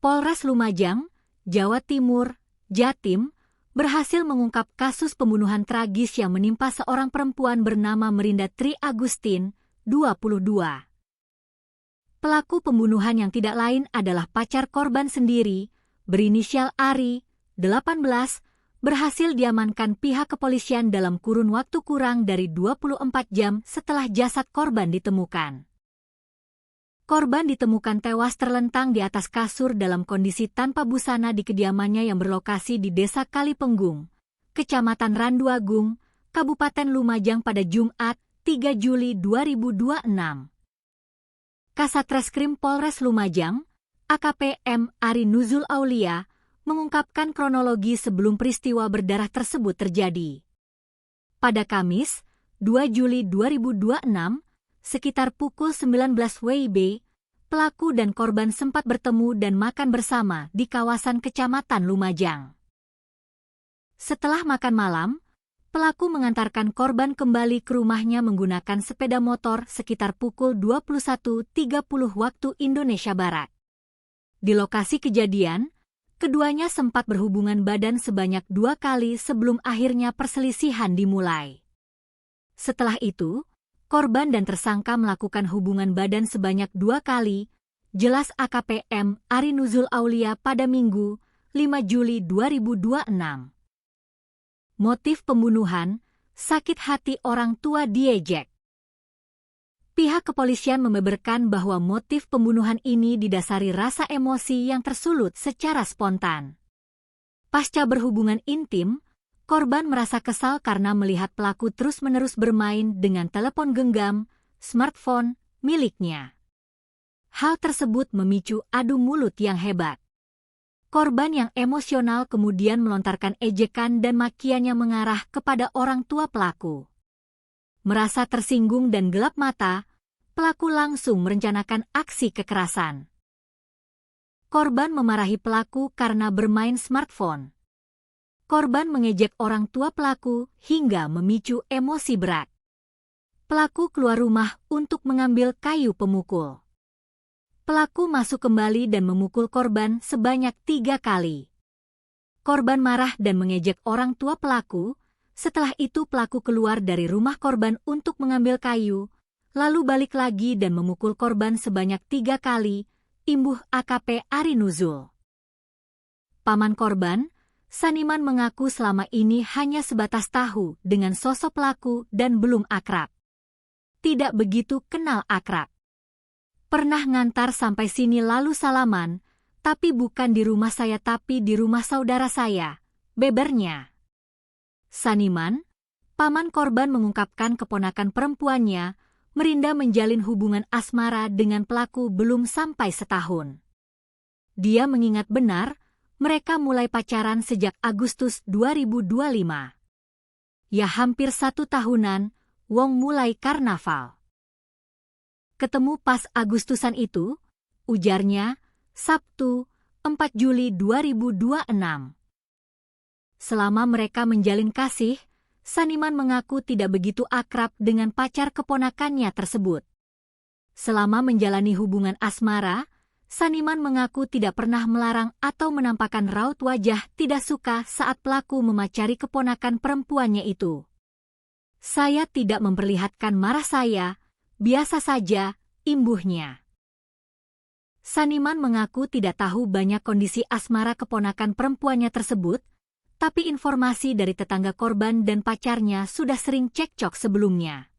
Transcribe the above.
Polres Lumajang, Jawa Timur, Jatim, berhasil mengungkap kasus pembunuhan tragis yang menimpa seorang perempuan bernama Merinda Tri Agustin, 22. Pelaku pembunuhan yang tidak lain adalah pacar korban sendiri, berinisial Ari, 18, berhasil diamankan pihak kepolisian dalam kurun waktu kurang dari 24 jam setelah jasad korban ditemukan. Korban ditemukan tewas terlentang di atas kasur dalam kondisi tanpa busana di kediamannya yang berlokasi di Desa Kalipenggung, Kecamatan Randuagung, Kabupaten Lumajang pada Jumat, 3 Juli 2026. Kasatreskrim Polres Lumajang, AKP M. Ari Nuzul Aulia, mengungkapkan kronologi sebelum peristiwa berdarah tersebut terjadi. Pada Kamis, 2 Juli 2026, sekitar pukul 19 WIB, pelaku dan korban sempat bertemu dan makan bersama di kawasan Kecamatan Lumajang. Setelah makan malam, pelaku mengantarkan korban kembali ke rumahnya menggunakan sepeda motor sekitar pukul 21.30 waktu Indonesia Barat. Di lokasi kejadian, keduanya sempat berhubungan badan sebanyak 2 kali sebelum akhirnya perselisihan dimulai. Setelah itu, korban dan tersangka melakukan hubungan badan sebanyak 2 kali, jelas AKP M. Ari Nuzul Aulia pada Minggu, 5 Juli 2026. Motif pembunuhan, sakit hati orang tua diejek. Pihak kepolisian membeberkan bahwa motif pembunuhan ini didasari rasa emosi yang tersulut secara spontan. Pasca berhubungan intim, korban merasa kesal karena melihat pelaku terus-menerus bermain dengan telepon genggam, smartphone, miliknya. Hal tersebut memicu adu mulut yang hebat. Korban yang emosional kemudian melontarkan ejekan dan makiannya mengarah kepada orang tua pelaku. Merasa tersinggung dan gelap mata, pelaku langsung merencanakan aksi kekerasan. Korban memarahi pelaku karena bermain smartphone. Korban mengejek orang tua pelaku hingga memicu emosi berat. Pelaku keluar rumah untuk mengambil kayu pemukul. Pelaku masuk kembali dan memukul korban sebanyak 3 kali. Korban marah dan mengejek orang tua pelaku. Setelah itu pelaku keluar dari rumah korban untuk mengambil kayu, lalu balik lagi dan memukul korban sebanyak 3 kali, imbuh AKP Ari Nuzul. Paman korban, Saniman, mengaku selama ini hanya sebatas tahu dengan sosok pelaku dan belum akrab. Tidak begitu kenal akrab. Pernah ngantar sampai sini lalu salaman, tapi bukan di rumah saya tapi di rumah saudara saya, bebernya. Saniman, paman korban, mengungkapkan keponakan perempuannya, Merinda, menjalin hubungan asmara dengan pelaku belum sampai setahun. Dia mengingat benar, mereka mulai pacaran sejak Agustus 2025. Ya hampir 1 tahunan, wong mulai karnaval. Ketemu pas Agustusan itu, ujarnya, Sabtu, 4 Juli 2026. Selama mereka menjalin kasih, Saniman mengaku tidak begitu akrab dengan pacar keponakannya tersebut. Selama menjalani hubungan asmara, Saniman mengaku tidak pernah melarang atau menampakkan raut wajah tidak suka saat pelaku memacari keponakan perempuannya itu. Saya tidak memperlihatkan marah saya, biasa saja, imbuhnya. Saniman mengaku tidak tahu banyak kondisi asmara keponakan perempuannya tersebut, tapi informasi dari tetangga korban dan pacarnya sudah sering cekcok sebelumnya.